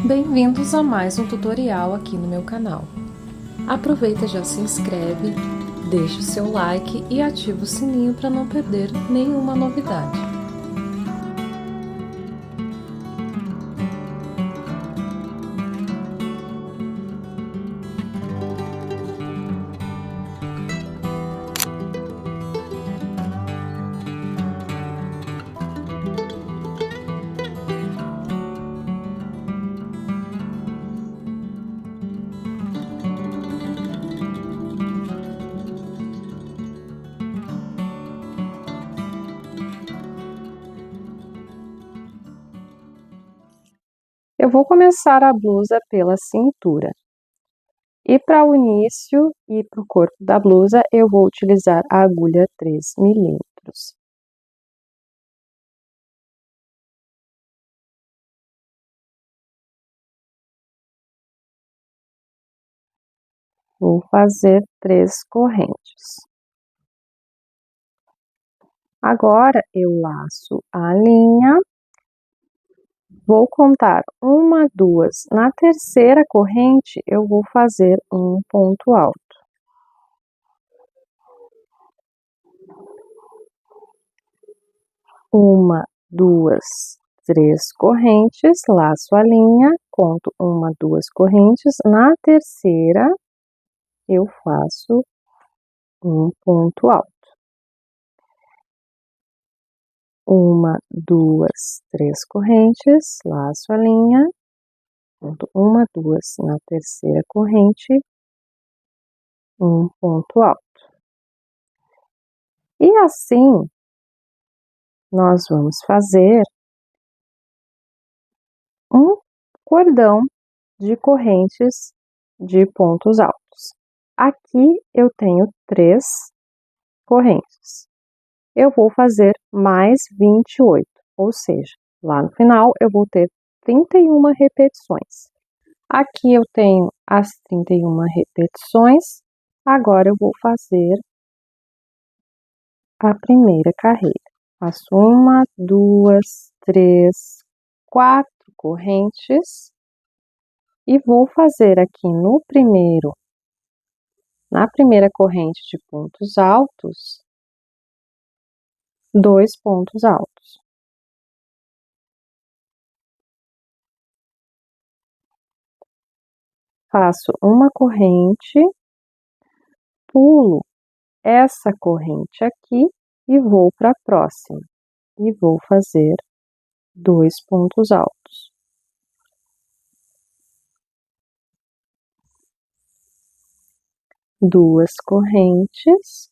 Bem-vindos a mais um tutorial aqui no meu canal. Aproveita e já se inscreve, deixa o seu like e ativa o sininho para não perder nenhuma novidade. Eu vou começar a blusa pela cintura. E para o início e para o corpo da blusa, eu vou utilizar a agulha 3 milímetros. Vou fazer 3 correntes. Agora, eu laço a linha. Vou contar 1, 2. Na terceira corrente, eu vou fazer um ponto alto. 1, 2, 3 correntes, laço a linha, conto 1, 2 correntes. Na terceira, eu faço um ponto alto. 1, 2, 3 correntes, laço a linha, conto 1, 2 na terceira corrente, um ponto alto. E assim, nós vamos fazer um cordão de correntes de pontos altos. Aqui eu tenho 3 correntes. Eu vou fazer mais 28, ou seja, lá no final eu vou ter 31 repetições. Aqui eu tenho as 31 repetições. Agora eu vou fazer a primeira carreira. Faço 1, 2, 3, 4 correntes e vou fazer aqui na primeira corrente de pontos altos, 2 pontos altos. Faço uma corrente, pulo essa corrente aqui e vou para a próxima. E vou fazer 2 pontos altos. Duas correntes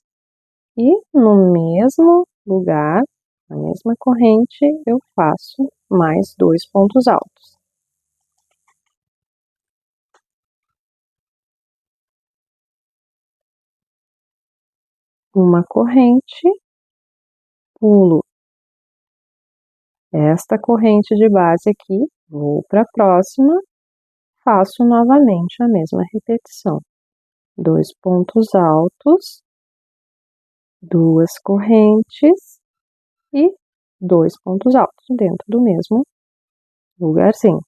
e no mesmo lugar, na mesma corrente, eu faço mais 2 pontos altos. Uma corrente, pulo esta corrente de base aqui, vou para a próxima, faço novamente a mesma repetição. 2 pontos altos, 2 correntes e 2 pontos altos dentro do mesmo lugarzinho.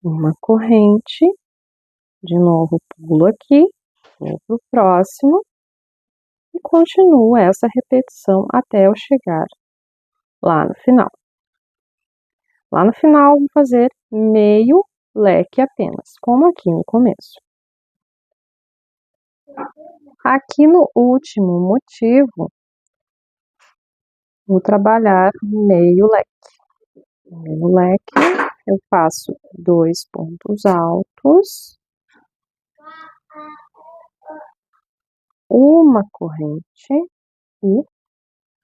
Uma corrente, de novo pulo aqui, vou para o próximo e continuo essa repetição até eu chegar lá no final. Lá no final, vou fazer meio leque apenas, como aqui no começo. Aqui no último motivo, vou trabalhar meio leque. Meio leque, eu faço 2 pontos altos, uma corrente e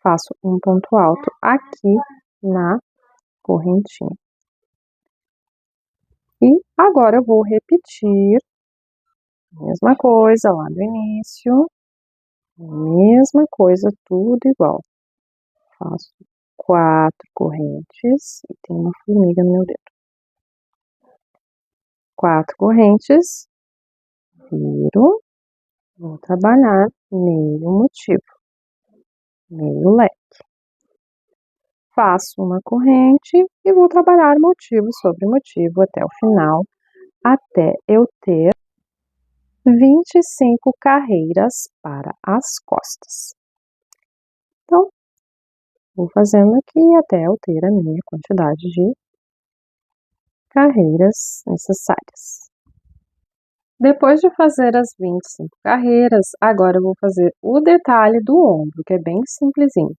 faço um ponto alto aqui na correntinha. E agora eu vou repetir a mesma coisa lá do início, mesma coisa, tudo igual. Faço 4 correntes e tem uma formiga no meu dedo. 4 correntes, viro, vou trabalhar meio motivo, meio leque. faço uma corrente e vou trabalhar motivo sobre motivo até o final, até eu ter 25 carreiras para as costas. Então, vou fazendo aqui até eu ter a minha quantidade de carreiras necessárias. Depois de fazer as 25 carreiras, agora eu vou fazer o detalhe do ombro, que é bem simplesinho.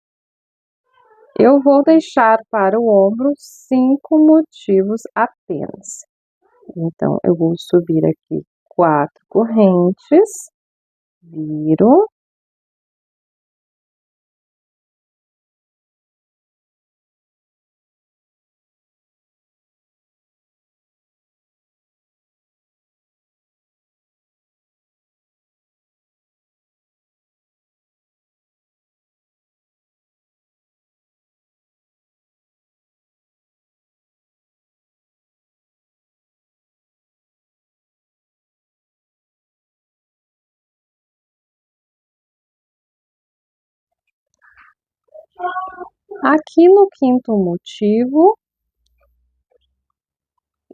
Eu vou deixar para o ombro 5 motivos apenas. Então, eu vou subir aqui 4 correntes, viro. Aqui no quinto motivo,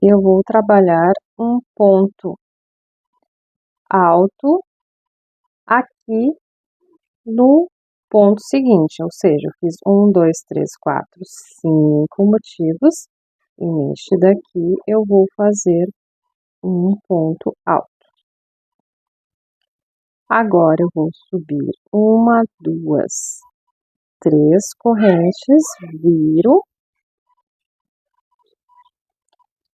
eu vou trabalhar um ponto alto aqui no ponto seguinte, ou seja, eu fiz 1, 2, 3, 4, 5 motivos, e neste daqui eu vou fazer um ponto alto. Agora eu vou subir 1, 2, 3 correntes, viro,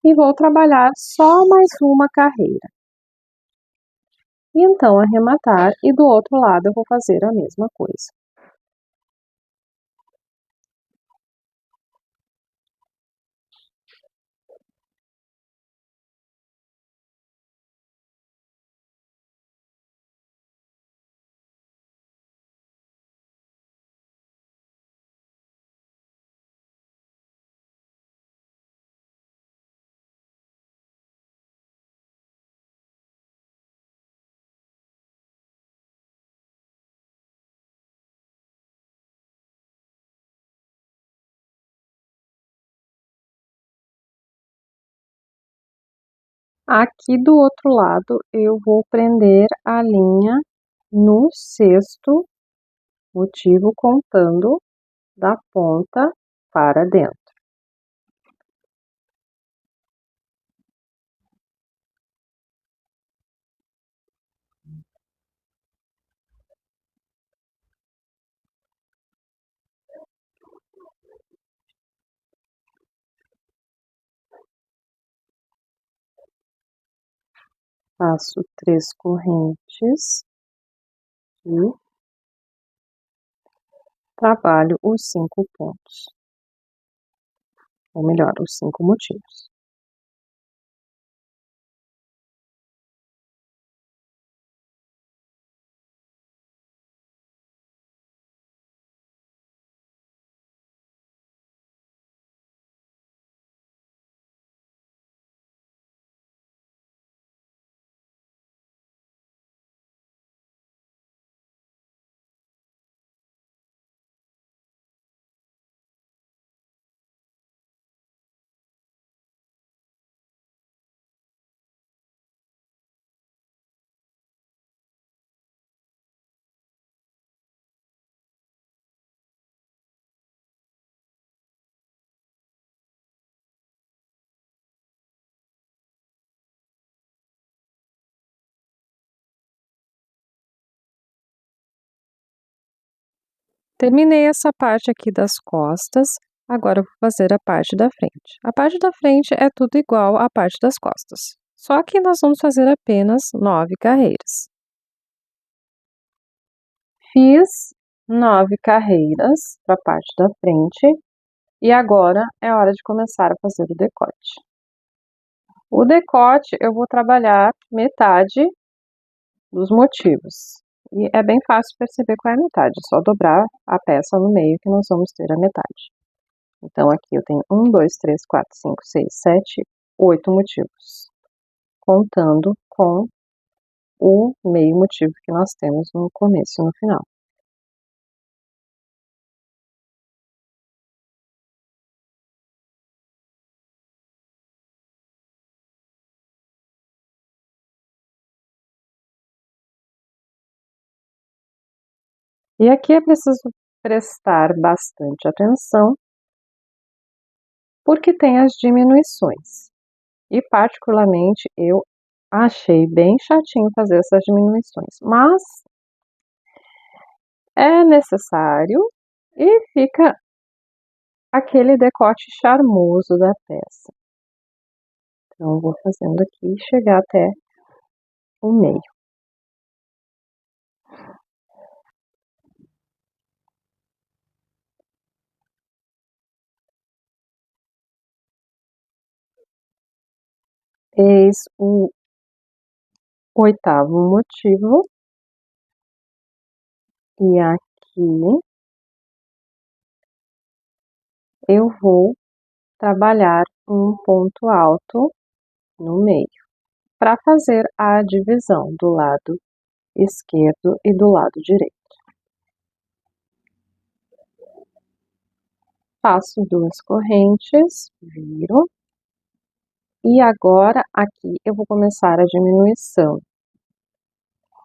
e vou trabalhar só mais uma carreira. E então arrematar, e do outro lado eu vou fazer a mesma coisa. Aqui do outro lado, eu vou prender a linha no sexto motivo, contando da ponta para dentro. Faço 3 correntes e trabalho os 5 pontos, ou melhor, os 5 motivos. Terminei essa parte aqui das costas, agora eu vou fazer a parte da frente. A parte da frente é tudo igual à parte das costas, só que nós vamos fazer apenas 9 carreiras. Fiz 9 carreiras para a parte da frente e agora é hora de começar a fazer o decote. O decote eu vou trabalhar metade dos motivos. E é bem fácil perceber qual é a metade, é só dobrar a peça no meio que nós vamos ter a metade. Então, aqui eu tenho 1, 2, 3, 4, 5, 6, 7, 8 motivos, contando com o meio motivo que nós temos no começo e no final. E aqui é preciso prestar bastante atenção, porque tem as diminuições. E particularmente eu achei bem chatinho fazer essas diminuições, mas é necessário e fica aquele decote charmoso da peça. Então eu vou fazendo aqui e chegar até o meio. Eis o 8º motivo. E aqui eu vou trabalhar um ponto alto no meio, para fazer a divisão do lado esquerdo e do lado direito. Faço 2 correntes, viro, e agora aqui eu vou começar a diminuição,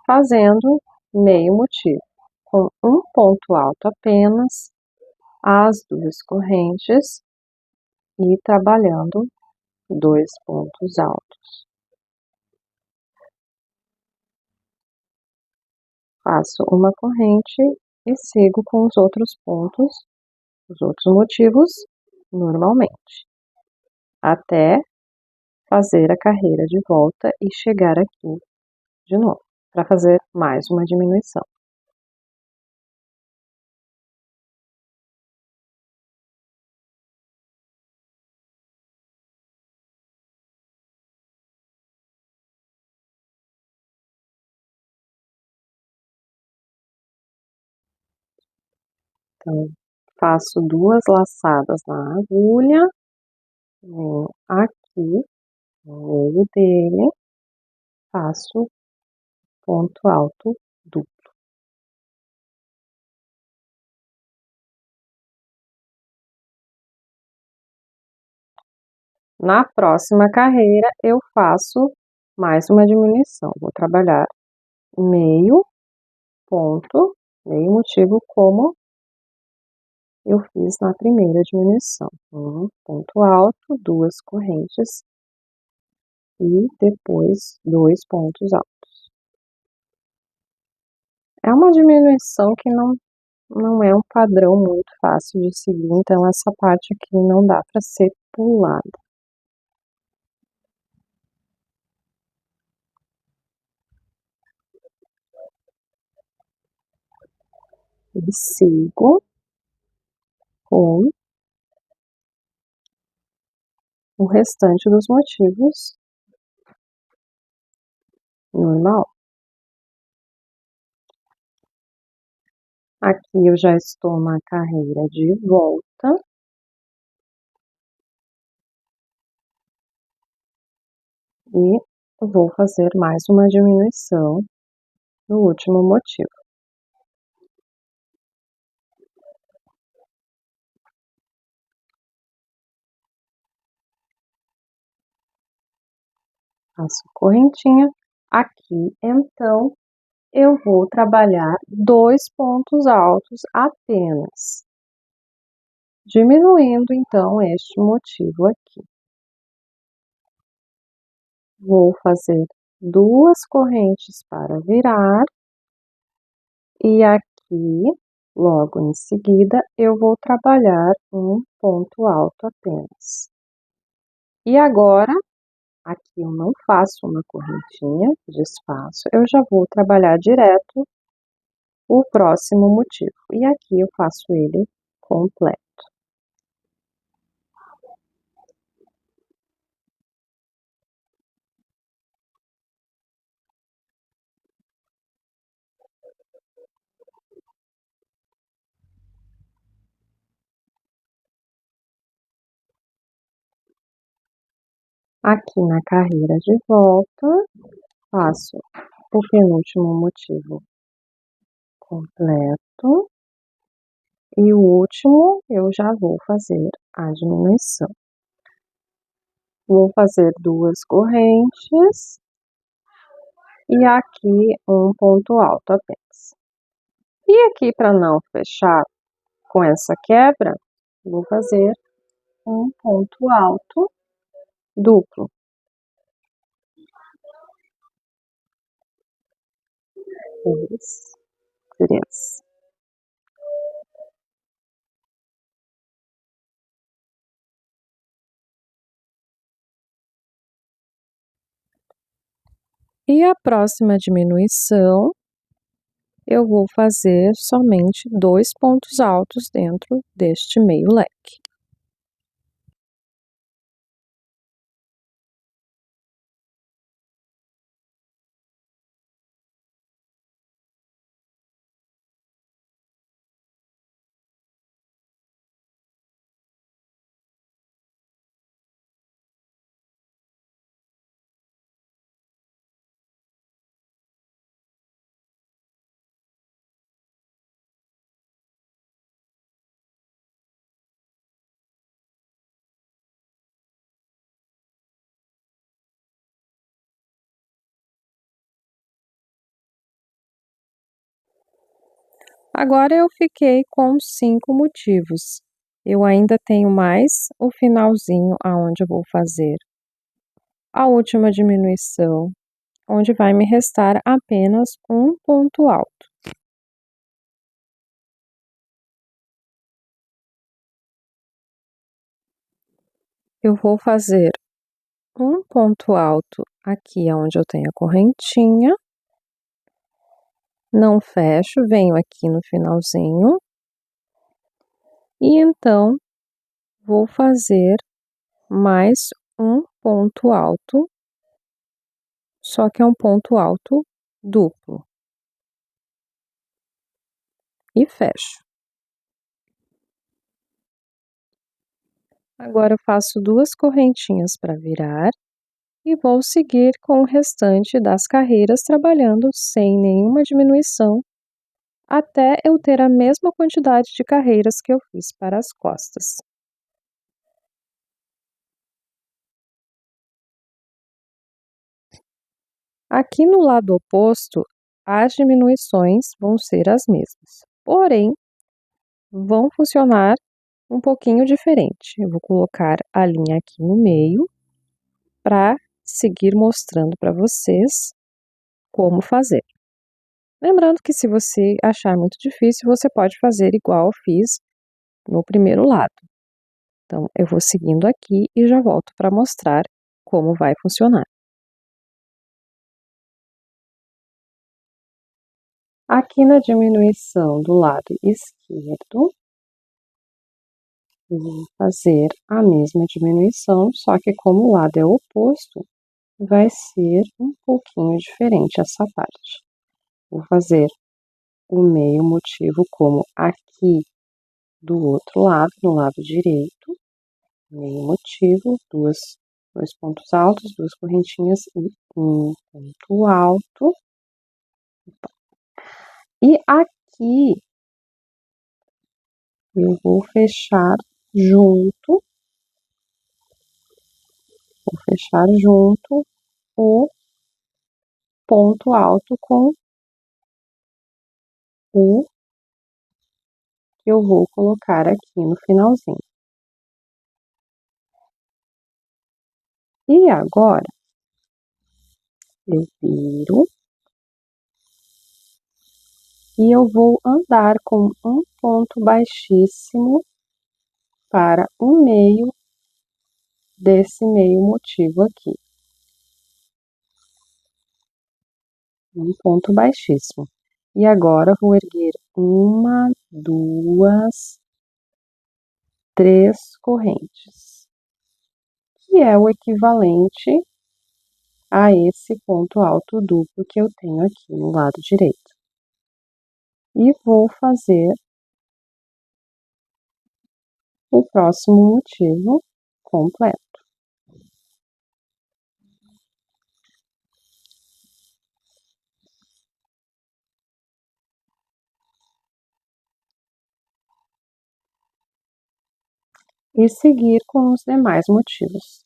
fazendo meio motivo, com um ponto alto apenas, as 2 correntes, e trabalhando 2 pontos altos. Faço uma corrente e sigo com os outros pontos, os outros motivos, normalmente, até fazer a carreira de volta e chegar aqui de novo, para fazer mais uma diminuição. Então, faço 2 laçadas na agulha, venho aqui no meio dele, faço ponto alto duplo. Na próxima carreira, eu faço mais uma diminuição. Vou trabalhar meio ponto, meio motivo, como eu fiz na primeira diminuição. Um ponto alto, 2 correntes e depois 2 pontos altos. É uma diminuição que não é um padrão muito fácil de seguir, então essa parte aqui não dá para ser pulada. E sigo com o restante dos motivos normal. Aqui eu já estou na carreira de volta. E vou fazer mais uma diminuição no último motivo. Faço correntinha. Aqui, então, eu vou trabalhar 2 pontos altos apenas, diminuindo, então, este motivo aqui. Vou fazer 2 correntes para virar, e aqui, logo em seguida, eu vou trabalhar um ponto alto apenas. E agora, aqui eu não faço uma correntinha, desfaço, eu já vou trabalhar direto o próximo motivo. E aqui eu faço ele completo. Aqui na carreira de volta, faço o penúltimo motivo completo. E o último, eu já vou fazer a diminuição. Vou fazer 2 correntes e aqui um ponto alto apenas. E aqui, para não fechar com essa quebra, vou fazer um ponto alto duplo. 2, 3. E a próxima diminuição, eu vou fazer somente 2 pontos altos dentro deste meio leque. Agora eu fiquei com 5 motivos. Eu ainda tenho mais o finalzinho aonde eu vou fazer a última diminuição, onde vai me restar apenas um ponto alto. Eu vou fazer um ponto alto aqui onde eu tenho a correntinha, não fecho, venho aqui no finalzinho, e então vou fazer mais um ponto alto, só que é um ponto alto duplo. E fecho. Agora eu faço 2 correntinhas para virar e vou seguir com o restante das carreiras trabalhando sem nenhuma diminuição, até eu ter a mesma quantidade de carreiras que eu fiz para as costas. Aqui no lado oposto, as diminuições vão ser as mesmas, porém, vão funcionar um pouquinho diferente. Eu vou colocar a linha aqui no meio para seguir mostrando para vocês como fazer. Lembrando que se você achar muito difícil, você pode fazer igual eu fiz no primeiro lado. Então, eu vou seguindo aqui e já volto para mostrar como vai funcionar. Aqui na diminuição do lado esquerdo, eu vou fazer a mesma diminuição, só que como o lado é oposto, vai ser um pouquinho diferente essa parte. Vou fazer o meio motivo como aqui do outro lado, no lado direito, meio motivo, dois pontos altos, 2 correntinhas e um ponto alto. E aqui eu vou fechar junto o ponto alto com o que eu vou colocar aqui no finalzinho. E agora eu viro e eu vou andar com um ponto baixíssimo para o meio desse meio motivo aqui. Um ponto baixíssimo. E agora vou erguer 1, 2, 3 correntes, que é o equivalente a esse ponto alto duplo que eu tenho aqui no lado direito. E vou fazer o próximo motivo completo. E seguir com os demais motivos,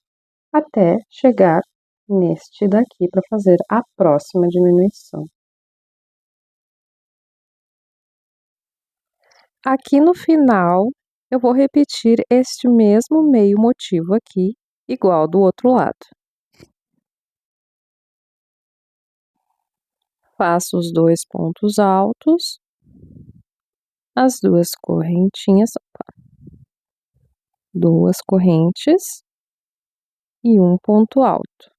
até chegar neste daqui para fazer a próxima diminuição. Aqui no final, eu vou repetir este mesmo meio motivo aqui, igual do outro lado. Faço os 2 pontos altos, as 2 correntinhas, 2 correntes e um ponto alto.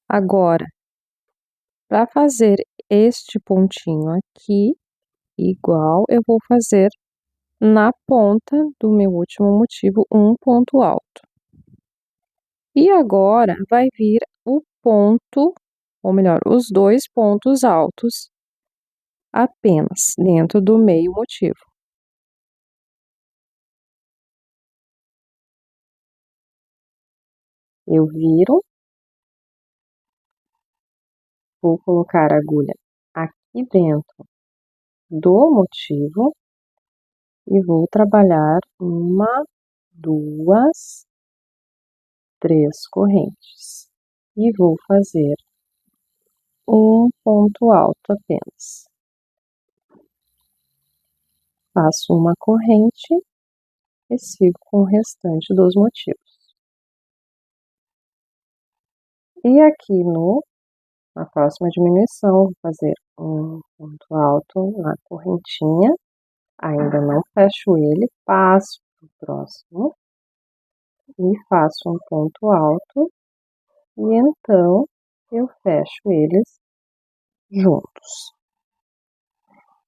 Agora, para fazer este pontinho aqui, igual, eu vou fazer na ponta do meu último motivo um ponto alto. E agora vai vir o ponto, ou melhor, os 2 pontos altos apenas dentro do meio motivo. Eu viro, vou colocar a agulha aqui dentro do motivo e vou trabalhar 1, 2, 3 correntes. E vou fazer um ponto alto apenas. Faço uma corrente e sigo com o restante dos motivos. E aqui na próxima diminuição, vou fazer um ponto alto na correntinha, ainda não fecho ele, passo para o próximo e faço um ponto alto e então eu fecho eles juntos.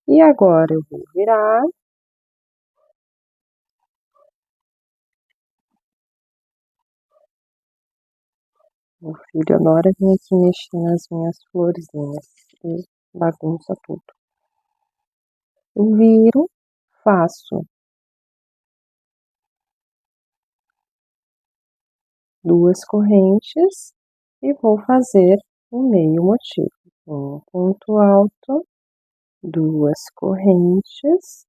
E agora eu vou virar. Meu filho adora vir aqui mexer nas minhas florzinhas e bagunça tudo. Eu viro, faço 2 correntes e vou fazer o meio motivo. Um ponto alto, 2 correntes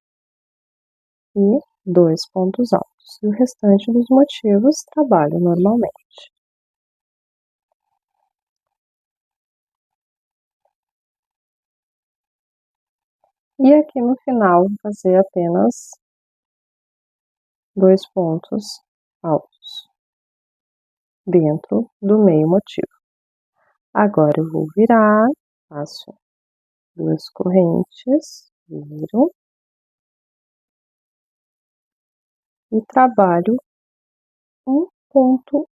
e 2 pontos altos. E o restante dos motivos trabalho normalmente. E aqui no final vou fazer apenas 2 pontos altos dentro do meio motivo. Agora eu vou virar, faço 2 correntes, viro e trabalho um ponto.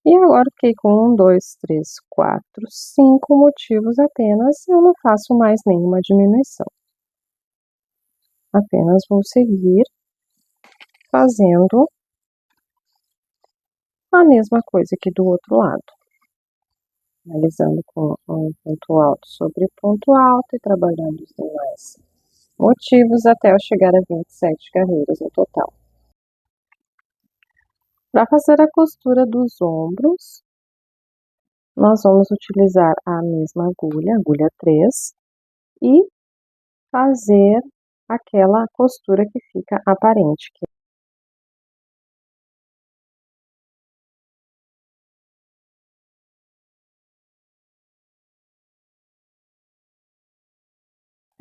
E agora fiquei com 1, 2, 3, 4, 5 motivos apenas, eu não faço mais nenhuma diminuição. Apenas vou seguir fazendo a mesma coisa aqui do outro lado. Finalizando com um ponto alto sobre ponto alto e trabalhando os demais motivos até eu chegar a 27 carreiras no total. Para fazer a costura dos ombros, nós vamos utilizar a mesma agulha, agulha 3, e fazer aquela costura que fica aparente.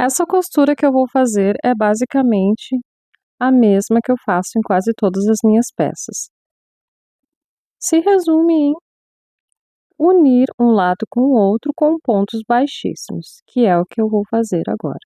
Essa costura que eu vou fazer é basicamente a mesma que eu faço em quase todas as minhas peças. Se resume em unir um lado com o outro com pontos baixíssimos, que é o que eu vou fazer agora.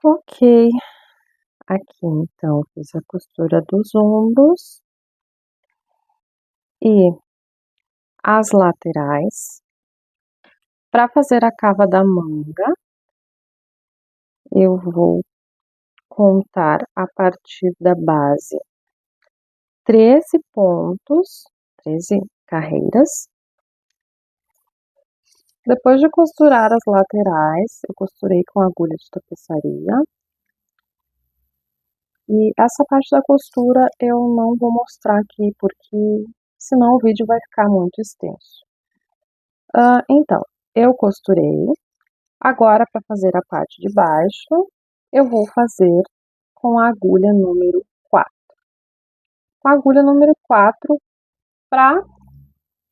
Ok, aqui então fiz a costura dos ombros e as laterais. Para fazer a cava da manga, eu vou contar a partir da base 13 pontos, 13 carreiras. Depois de costurar as laterais, eu costurei com agulha de tapeçaria. E essa parte da costura eu não vou mostrar aqui, porque senão o vídeo vai ficar muito extenso. Então, eu costurei. Agora, para fazer a parte de baixo, eu vou fazer com a agulha número 4. Com a agulha número 4, para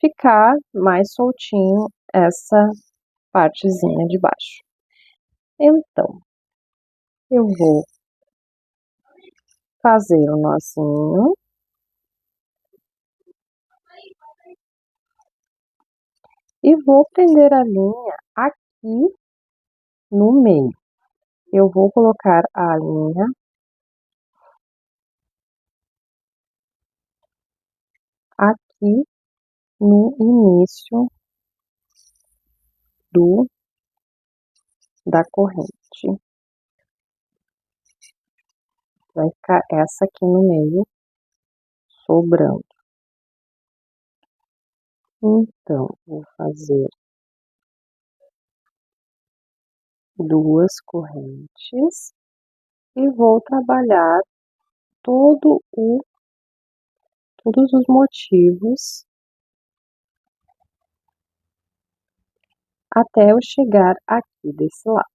ficar mais soltinho essa partezinha de baixo. Então, eu vou fazer o nozinho. E vou prender a linha aqui no meio. Eu vou colocar a linha aqui no início da corrente. Vai ficar essa aqui no meio, sobrando. Então, vou fazer 2 correntes e vou trabalhar todos os motivos até eu chegar aqui desse lado.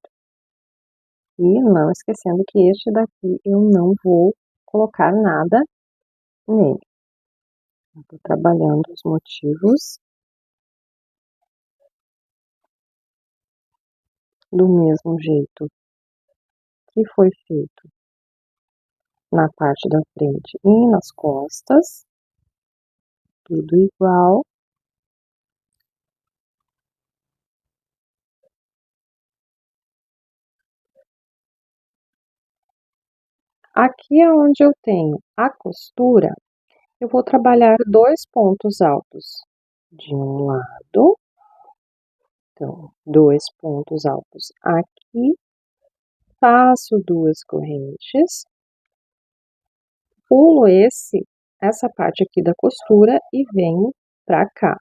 E não esquecendo que este daqui eu não vou colocar nada nele. Estou trabalhando os motivos do mesmo jeito que foi feito na parte da frente e nas costas, tudo igual. Aqui é onde eu tenho a costura, eu vou trabalhar 2 pontos altos de um lado, então 2 pontos altos aqui, faço 2 correntes, pulo essa parte aqui da costura e venho para cá.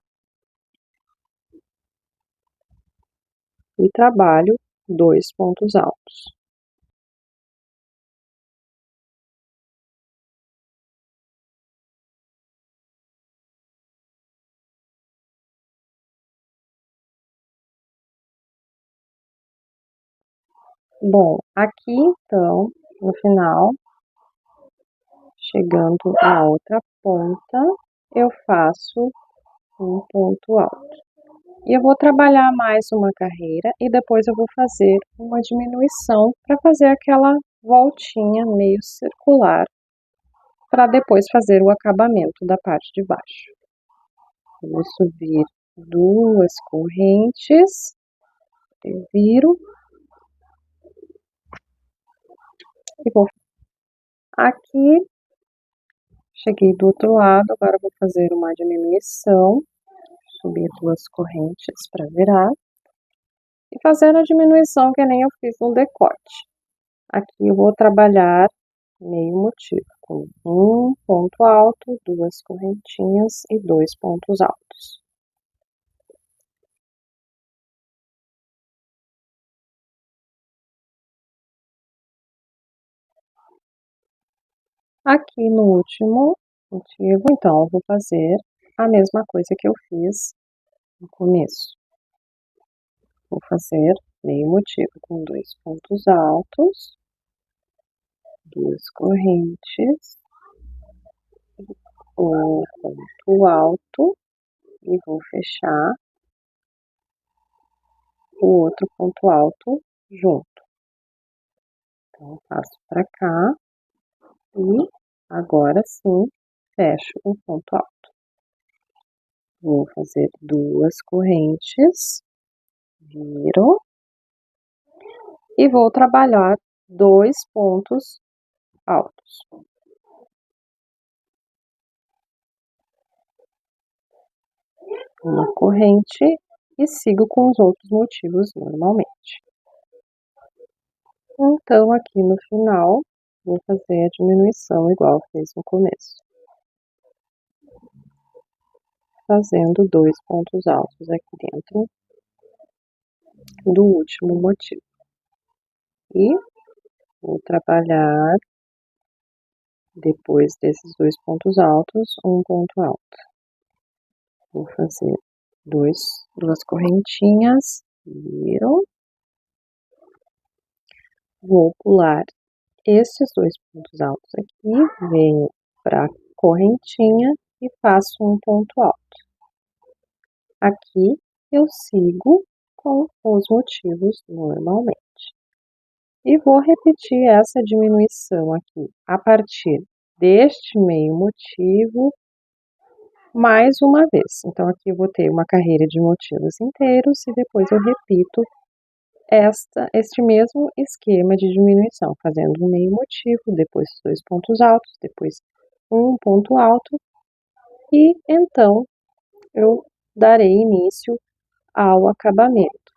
E trabalho 2 pontos altos. Bom, aqui então, no final, chegando à outra ponta, eu faço um ponto alto. E eu vou trabalhar mais uma carreira e depois eu vou fazer uma diminuição para fazer aquela voltinha meio circular, para depois fazer o acabamento da parte de baixo. Eu vou subir 2 correntes, eu viro e vou aqui. Cheguei do outro lado, agora vou fazer uma diminuição, subir 2 correntes para virar e fazer a diminuição que nem eu fiz no decote. Aqui eu vou trabalhar meio motivo, com um ponto alto, 2 correntinhas e 2 pontos altos. Aqui no último motivo, então, eu vou fazer a mesma coisa que eu fiz no começo. Vou fazer meio motivo com 2 pontos altos, 2 correntes, um ponto alto e vou fechar o outro ponto alto junto. Então, eu passo para cá e agora sim fecho o ponto alto. Vou fazer 2 correntes, viro e vou trabalhar 2 pontos altos. Uma corrente e sigo com os outros motivos normalmente. Então, aqui no final, vou fazer a diminuição igual fez no começo. Fazendo 2 pontos altos aqui dentro do último motivo. E vou trabalhar, depois desses 2 pontos altos, um ponto alto. Vou fazer duas correntinhas, viram? Vou pular esses 2 pontos altos aqui, venho para a correntinha e faço um ponto alto. Aqui eu sigo com os motivos normalmente. E vou repetir essa diminuição aqui a partir deste meio motivo mais uma vez. Então, aqui eu vou ter uma carreira de motivos inteiros e depois eu repito este mesmo esquema de diminuição, fazendo um meio motivo, depois 2 pontos altos, depois um ponto alto, e então eu darei início ao acabamento.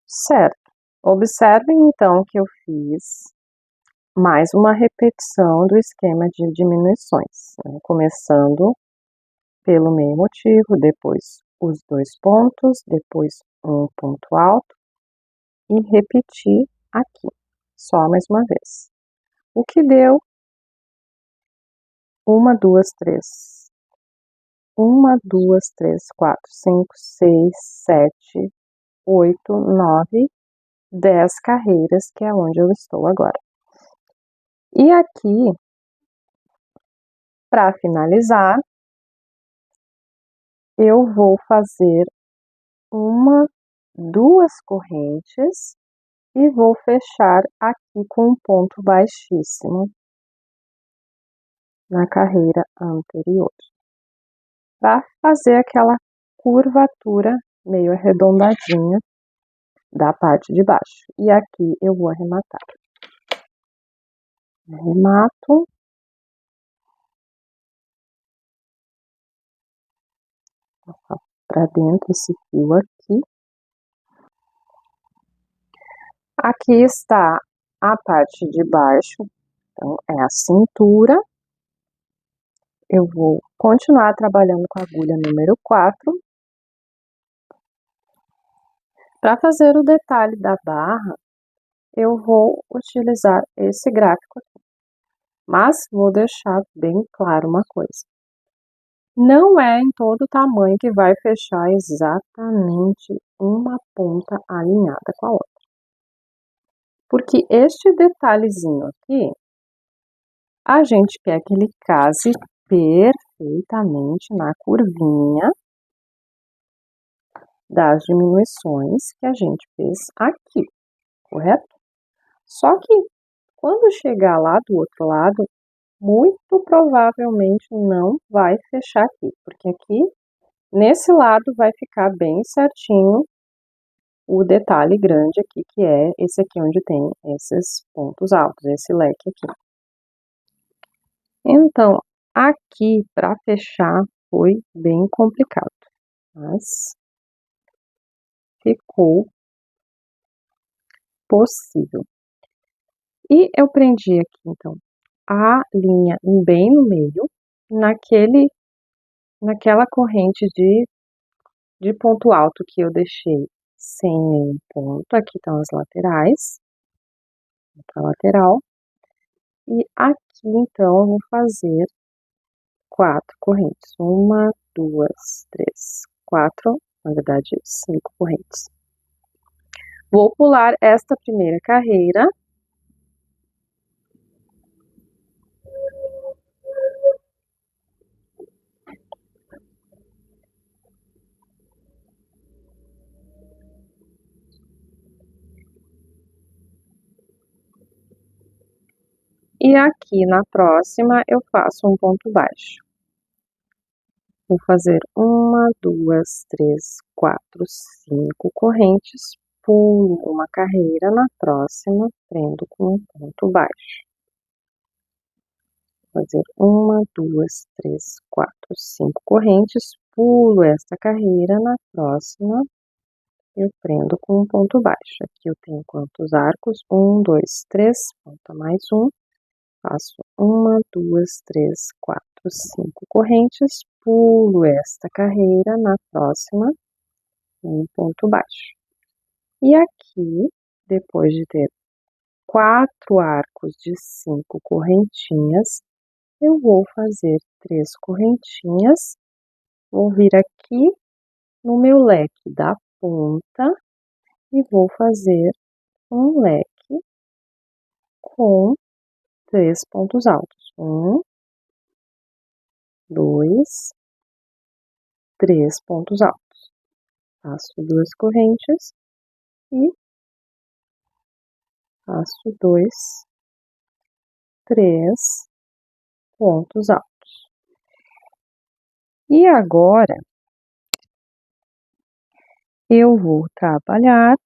Certo. Observem então que eu fiz mais uma repetição do esquema de diminuições, né? Começando pelo meio motivo, depois os 2 pontos, depois um ponto alto e repetir aqui, só mais uma vez. O que deu 1, 2, 3, 1, 2, 3, 4, 5, 6, 7, 8, 9, 10 carreiras, que é onde eu estou agora. E aqui, para finalizar, eu vou fazer 1, 2 correntes e vou fechar aqui com um ponto baixíssimo na carreira anterior, para fazer aquela curvatura meio arredondadinha da parte de baixo. E aqui eu vou arrematar. Arremato. Passar para dentro esse fio aqui. Aqui está a parte de baixo, então é a cintura. Eu vou continuar trabalhando com a agulha número 4. Para fazer o detalhe da barra, eu vou utilizar esse gráfico aqui. Mas vou deixar bem claro uma coisa. Não é em todo tamanho que vai fechar exatamente uma ponta alinhada com a outra. Porque este detalhezinho aqui, a gente quer que ele case perfeitamente na curvinha das diminuições que a gente fez aqui, correto? Só que quando chegar lá do outro lado, muito provavelmente não vai fechar aqui, porque aqui, nesse lado, vai ficar bem certinho o detalhe grande aqui, que é esse aqui onde tem esses pontos altos, esse leque aqui. Então, aqui, para fechar, foi bem complicado, mas ficou possível. E eu prendi aqui, então, a linha bem no meio, naquela corrente de ponto alto que eu deixei sem nenhum ponto. Aqui estão as laterais, outra lateral. E aqui, então, eu vou fazer 4 correntes. 1, 2, 3, 4, na verdade, 5 correntes. Vou pular esta primeira carreira. E aqui na próxima eu faço um ponto baixo. Vou fazer 1, 2, 3, 4, 5 correntes pulo uma carreira, na próxima prendo com um ponto baixo. Vou fazer 1, 2, 3, 4, 5 correntes, pulo esta carreira, na próxima eu prendo com um ponto baixo. Aqui eu tenho quantos arcos? 1, 2, 3, ponta mais um, faço 1, 2, 3, 4, 5 correntes, pulo esta carreira, na próxima um ponto baixo. E aqui, depois de ter 4 arcos de 5 correntinhas, eu vou fazer 3 correntinhas, vou vir aqui no meu leque da ponta e vou fazer um leque com 3 pontos altos. 1, 2, 3 pontos altos. Faço 2 correntes e faço 2, 3 pontos altos. E agora eu vou trabalhar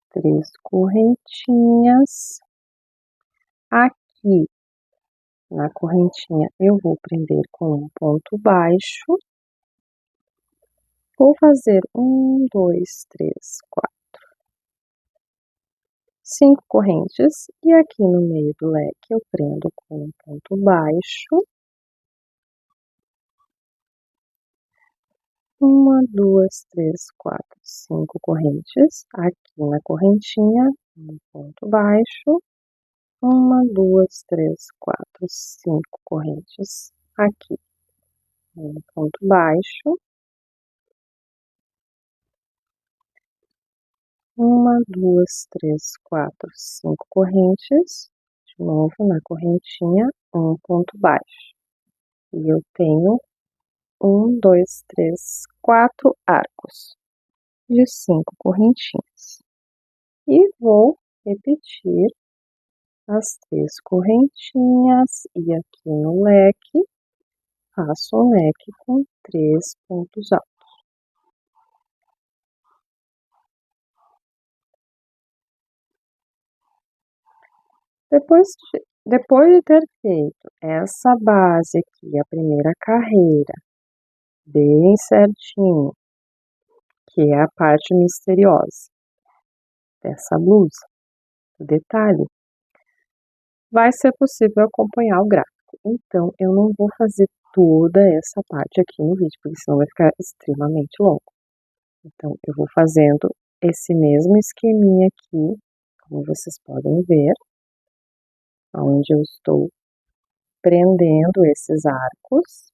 3 correntinhas. Aqui na correntinha eu vou prender com um ponto baixo. Vou fazer 1, 2, 3, 4, 5 correntes e aqui no meio do leque eu prendo com um ponto baixo. 1, 2, 3, 4, 5 correntes. Aqui na correntinha, um ponto baixo. 1, 2, 3, 4, 5 correntes. Aqui, um ponto baixo. 1, 2, 3, 4, 5 correntes. De novo, na correntinha, um ponto baixo. E eu tenho 1, 2, 3, 4 arcos de 5 correntinhas. E vou repetir as 3 correntinhas e aqui no leque faço um leque com 3 pontos altos. Depois de ter feito essa base aqui, a primeira carreira, bem certinho, que é a parte misteriosa dessa blusa, o detalhe, vai ser possível acompanhar o gráfico. Então, eu não vou fazer toda essa parte aqui no vídeo, porque senão vai ficar extremamente longo. Então, eu vou fazendo esse mesmo esqueminha aqui, como vocês podem ver, onde eu estou prendendo esses arcos,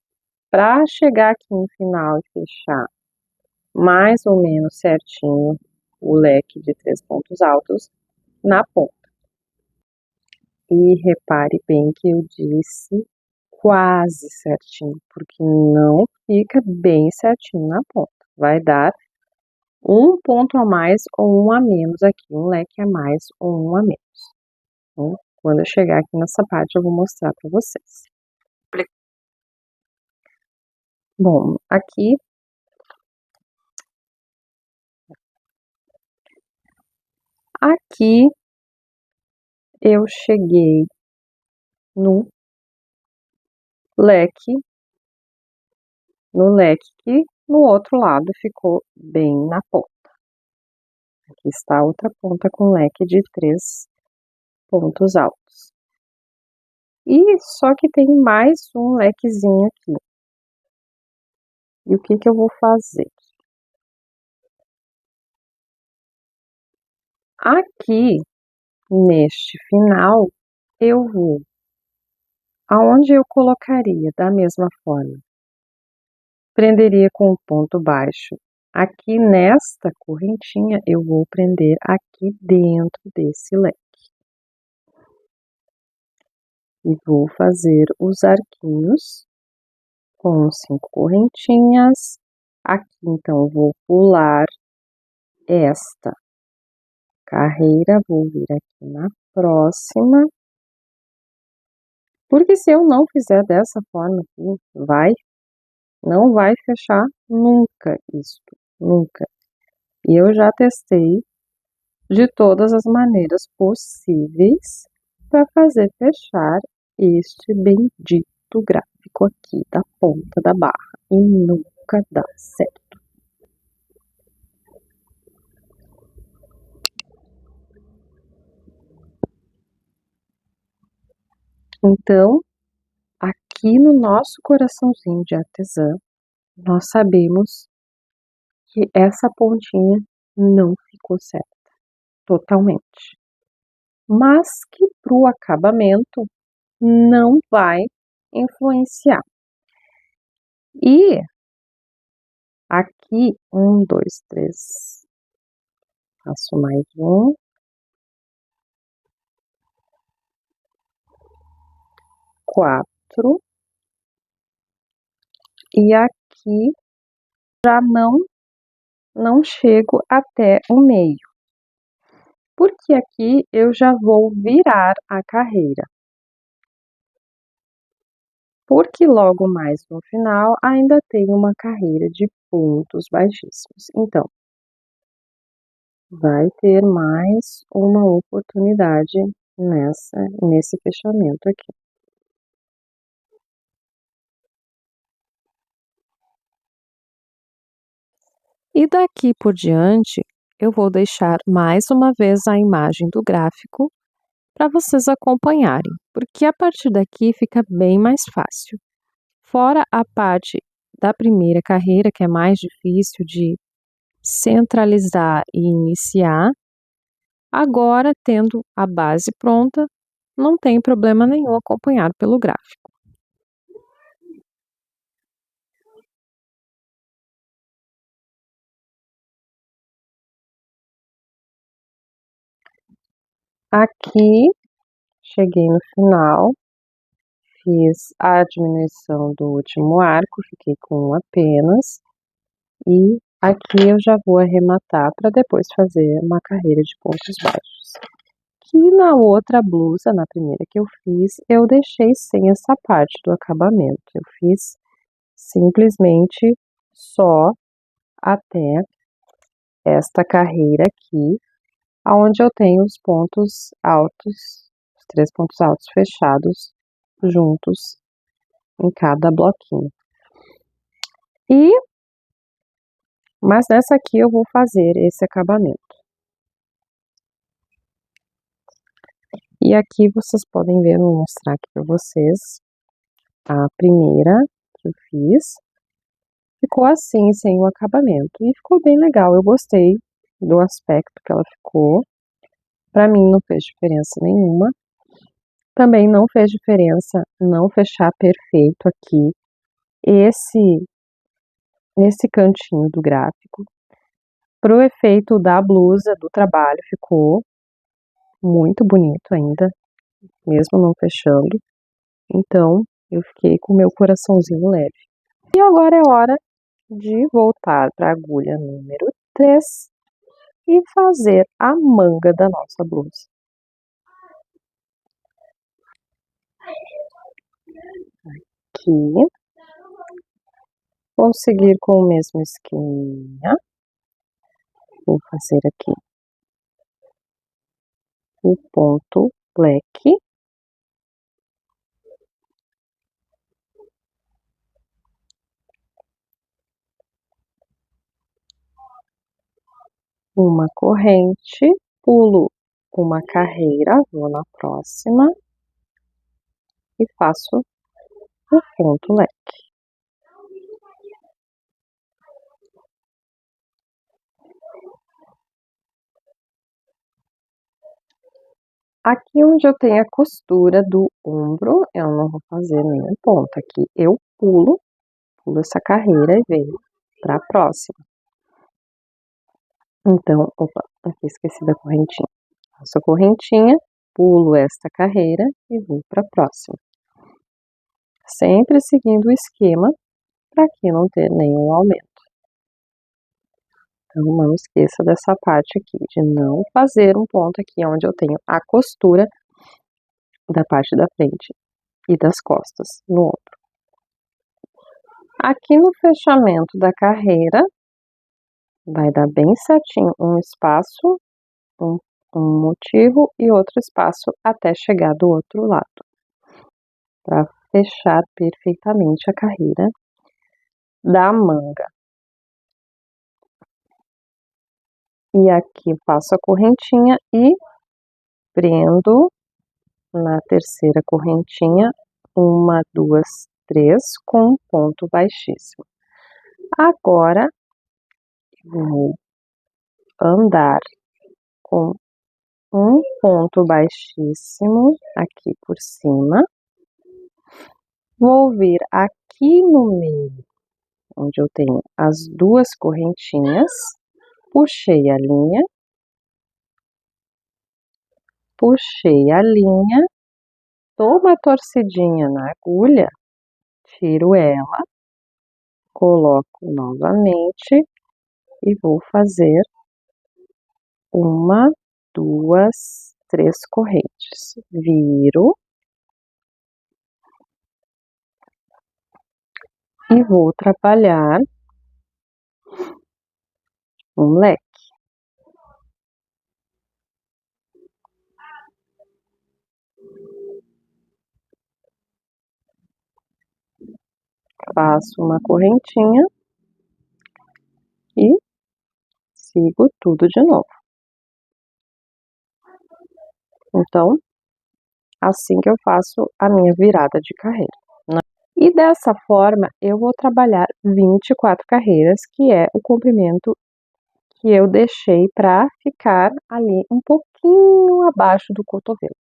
para chegar aqui no final e fechar mais ou menos certinho o leque de 3 pontos altos na ponta. E repare bem que eu disse quase certinho, porque não fica bem certinho na ponta. Vai dar um ponto a mais ou um a menos aqui, um leque a mais ou um a menos. Então, quando eu chegar aqui nessa parte, eu vou mostrar para vocês. Bom, aqui eu cheguei no leque que no outro lado ficou bem na ponta. Aqui está a outra ponta com leque de 3 pontos altos. E só que tem mais um lequezinho aqui. E o que eu vou fazer? Aqui, neste final, eu vou aonde eu colocaria da mesma forma. Prenderia com um ponto baixo. Aqui nesta correntinha, eu vou prender aqui dentro desse leque. E vou fazer os arquinhos com 5 correntinhas. Aqui, então, vou pular esta carreira, vou vir aqui na próxima. Porque se eu não fizer dessa forma aqui, vai Não vai fechar nunca isto, nunca. E eu já testei de todas as maneiras possíveis para fazer fechar este bendito gráfico aqui da ponta da barra e nunca dá certo. Então, aqui no nosso coraçãozinho de artesã, nós sabemos que essa pontinha não ficou certa, totalmente. Mas que para o acabamento não vai influenciar. E aqui, 1, 2, 3, faço mais um. 4. E aqui já não chego até o meio. Porque aqui eu já vou virar a carreira. Porque logo mais no final ainda tem uma carreira de pontos baixíssimos. Então, vai ter mais uma oportunidade nesse fechamento aqui. E daqui por diante, eu vou deixar mais uma vez a imagem do gráfico para vocês acompanharem, porque a partir daqui fica bem mais fácil. Fora a parte da primeira carreira, que é mais difícil de centralizar e iniciar, agora tendo a base pronta, não tem problema nenhum acompanhar pelo gráfico. Aqui, cheguei no final, fiz a diminuição do último arco, fiquei com um apenas, e aqui eu já vou arrematar para depois fazer uma carreira de pontos baixos. Que na outra blusa, na primeira que eu fiz, eu deixei sem essa parte do acabamento. Eu fiz simplesmente só até esta carreira aqui, aonde eu tenho os pontos altos, os 3 pontos altos fechados juntos em cada bloquinho. Mas nessa aqui eu vou fazer esse acabamento. E aqui vocês podem ver, eu vou mostrar aqui para vocês a primeira que eu fiz. Ficou assim, sem o acabamento. E ficou bem legal, eu gostei do aspecto que ela ficou. Pra mim não fez diferença nenhuma. Também não fez diferença não fechar perfeito aqui esse cantinho do gráfico. Pro efeito da blusa, do trabalho, ficou muito bonito ainda, mesmo não fechando. Então, eu fiquei com o meu coraçãozinho leve. E agora é hora de voltar para a agulha número 3 e fazer a manga da nossa blusa. Aqui, vou seguir com o mesmo esqueminha, vou fazer aqui o ponto leque, uma corrente, pulo uma carreira, vou na próxima e faço o ponto leque. Aqui onde eu tenho a costura do ombro, eu não vou fazer nenhum ponto. Aqui eu pulo essa carreira e venho para a próxima. Então, opa, aqui esqueci da correntinha. Faço a correntinha, pulo esta carreira e vou para a próxima. Sempre seguindo o esquema para aqui não ter nenhum aumento. Então, não esqueça dessa parte aqui, de não fazer um ponto aqui onde eu tenho a costura da parte da frente e das costas no ombro. Aqui no fechamento da carreira, vai dar bem certinho um espaço, um motivo e outro espaço até chegar do outro lado, para fechar perfeitamente a carreira da manga. E aqui passo a correntinha e prendo na terceira correntinha, 1, 2, 3, com um ponto baixíssimo. Agora, vou andar com um ponto baixíssimo aqui por cima. Vou vir aqui no meio, onde eu tenho as duas correntinhas, puxei a linha, dou uma torcidinha na agulha, tiro ela, coloco novamente e vou fazer 1, 2, 3 correntes. Viro e vou trabalhar um leque. Faço uma correntinha e sigo tudo de novo. Então, assim que eu faço a minha virada de carreira. E dessa forma, eu vou trabalhar 24 carreiras, que é o comprimento que eu deixei para ficar ali um pouquinho abaixo do cotovelo.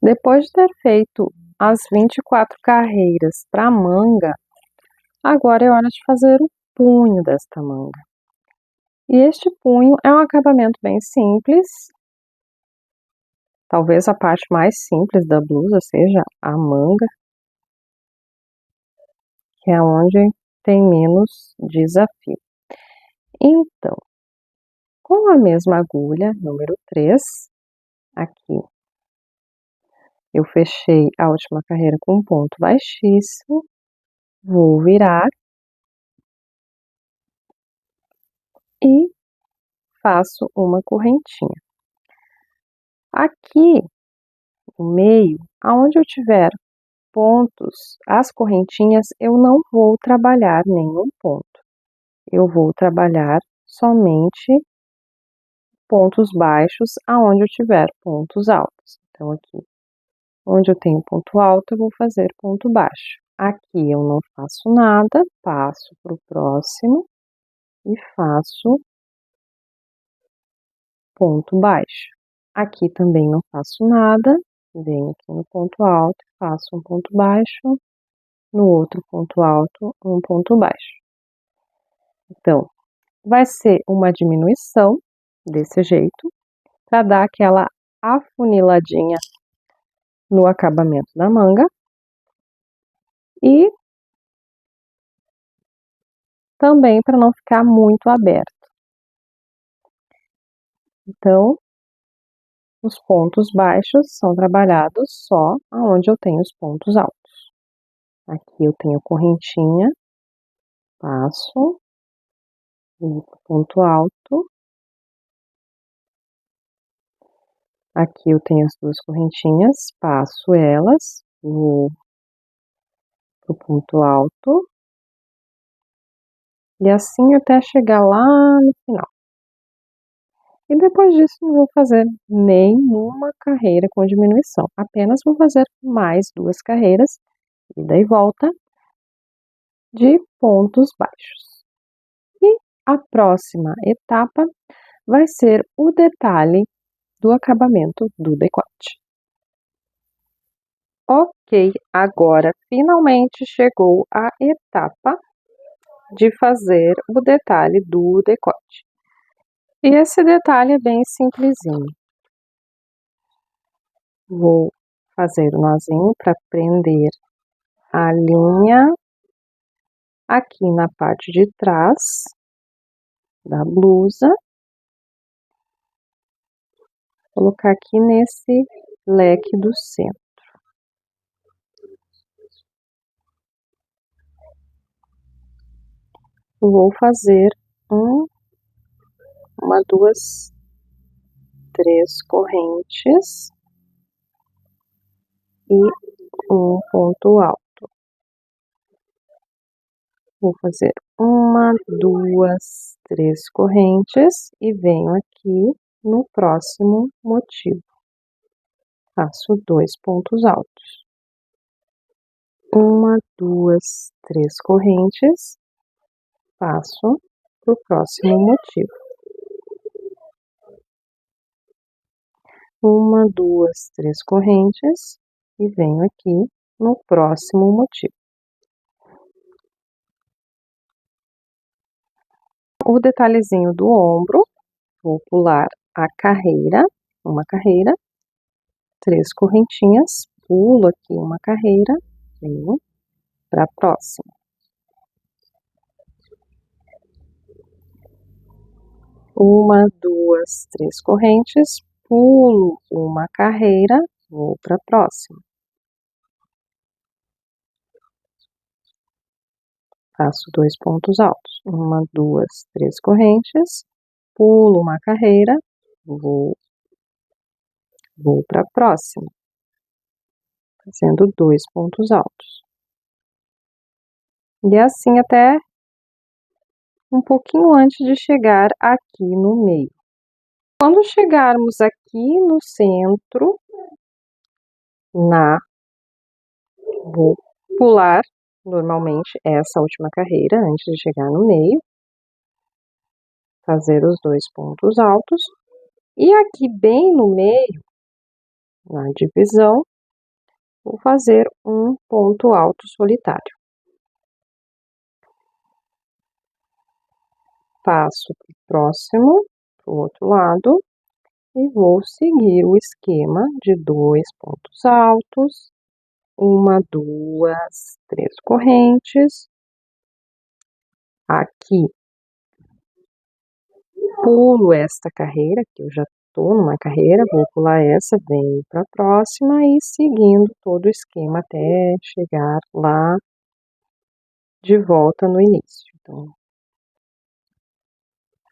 Depois de ter feito as 24 carreiras para a manga, agora é hora de fazer o punho desta manga. E este punho é um acabamento bem simples. Talvez a parte mais simples da blusa seja a manga, que é onde tem menos desafio. Então, com a mesma agulha, número 3, aqui, eu fechei a última carreira com um ponto baixíssimo, vou virar e faço uma correntinha. Aqui, no meio, aonde eu tiver pontos, as correntinhas, eu não vou trabalhar nenhum ponto. Eu vou trabalhar somente pontos baixos aonde eu tiver pontos altos. Então, aqui, onde eu tenho ponto alto, eu vou fazer ponto baixo. Aqui eu não faço nada, passo para o próximo e faço ponto baixo. Aqui também não faço nada, venho aqui no ponto alto, faço um ponto baixo, no outro ponto alto, um ponto baixo. Então, vai ser uma diminuição desse jeito, para dar aquela afuniladinha no acabamento da manga. E também para não ficar muito aberto. Então, os pontos baixos são trabalhados só aonde eu tenho os pontos altos. Aqui eu tenho correntinha, passo, ponto alto. Aqui eu tenho as duas correntinhas, passo elas, vou pro ponto alto. E assim até chegar lá no final. E depois disso não vou fazer nenhuma carreira com diminuição. Apenas vou fazer mais 2 carreiras, ida e volta, de pontos baixos. E a próxima etapa vai ser o detalhe do acabamento do decote. Ok, agora finalmente chegou a etapa de fazer o detalhe do decote. E esse detalhe é bem simplesinho. Vou fazer o nozinho para prender a linha aqui na parte de trás da blusa. Colocar aqui nesse leque do centro. vou fazer uma, duas, três correntes e um ponto alto. Vou fazer uma, duas, três correntes e venho aqui no próximo motivo. Faço 2 pontos altos. Uma, duas, três correntes, passo para o próximo motivo. Uma, duas, três correntes e venho aqui no próximo motivo. O detalhezinho do ombro, vou pular a carreira, uma carreira, 3 correntinhas, pulo aqui uma carreira, venho para a próxima. Uma, duas, três correntes, pulo uma carreira, vou para a próxima. Faço 2 pontos altos. Uma, duas, três correntes, pulo uma carreira, vou para a próxima. Fazendo 2 pontos altos. E assim até um pouquinho antes de chegar aqui no meio. Quando chegarmos aqui no centro, vou pular normalmente essa última carreira antes de chegar no meio, fazer os 2 pontos altos, e aqui bem no meio, na divisão, vou fazer um ponto alto solitário. Passo para o próximo, para o outro lado, e vou seguir o esquema de 2 pontos altos, uma, duas, três correntes, aqui pulo esta carreira, que eu já estou numa carreira, vou pular essa, venho para a próxima e seguindo todo o esquema até chegar lá de volta no início. Então,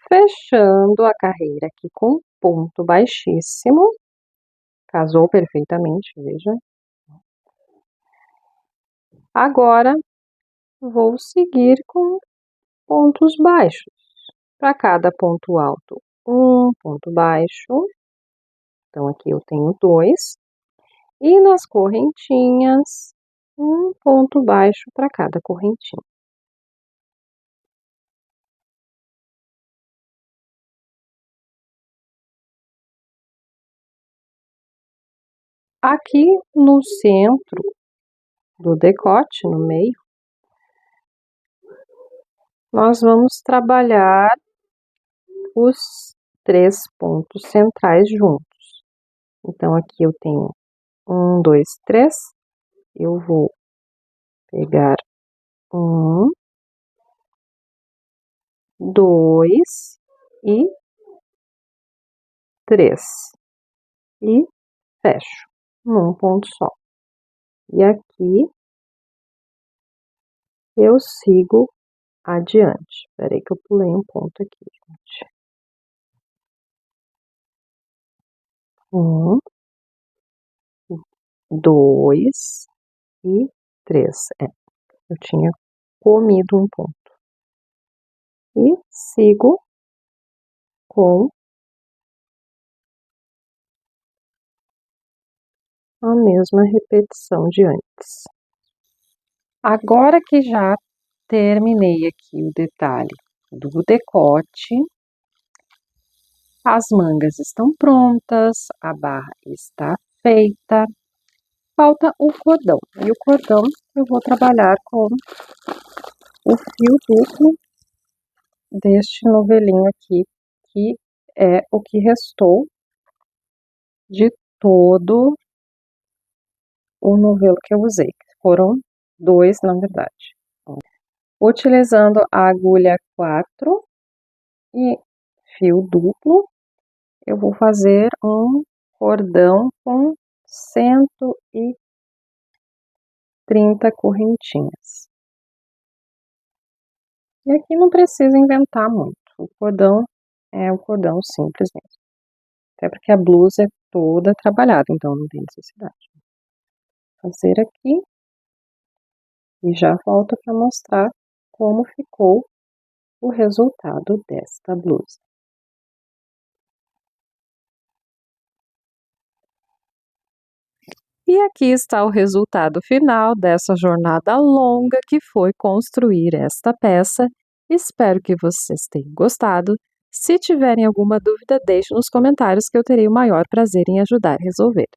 fechando a carreira aqui com ponto baixíssimo, casou perfeitamente, veja. Agora, vou seguir com pontos baixos. Para cada ponto alto, um ponto baixo. Então, aqui eu tenho 2. E nas correntinhas, um ponto baixo para cada correntinha. Aqui no centro do decote, no meio, nós vamos trabalhar os 3 pontos centrais juntos. Então, aqui eu tenho 1, 2, 3. Eu vou pegar 1, 2 e 3. E fecho num ponto só. E aqui eu sigo adiante. Espera aí que eu pulei um ponto aqui, gente. 1, 2 e 3. Eu tinha comido um ponto. E sigo com a mesma repetição de antes. Agora que já terminei aqui o detalhe do decote, as mangas estão prontas, a barra está feita, falta o cordão. E o cordão eu vou trabalhar com o fio duplo deste novelinho aqui, que é o que restou de todo o novelo que eu usei. Foram 2, na verdade. Utilizando a agulha 4 e fio duplo, eu vou fazer um cordão com 130 correntinhas. E aqui não precisa inventar muito, o cordão é o cordão simples mesmo. Até porque a blusa é toda trabalhada, então não tem necessidade. Vou fazer aqui e já volto para mostrar como ficou o resultado desta blusa. E aqui está o resultado final dessa jornada longa que foi construir esta peça. Espero que vocês tenham gostado. Se tiverem alguma dúvida, deixe nos comentários que eu terei o maior prazer em ajudar a resolver.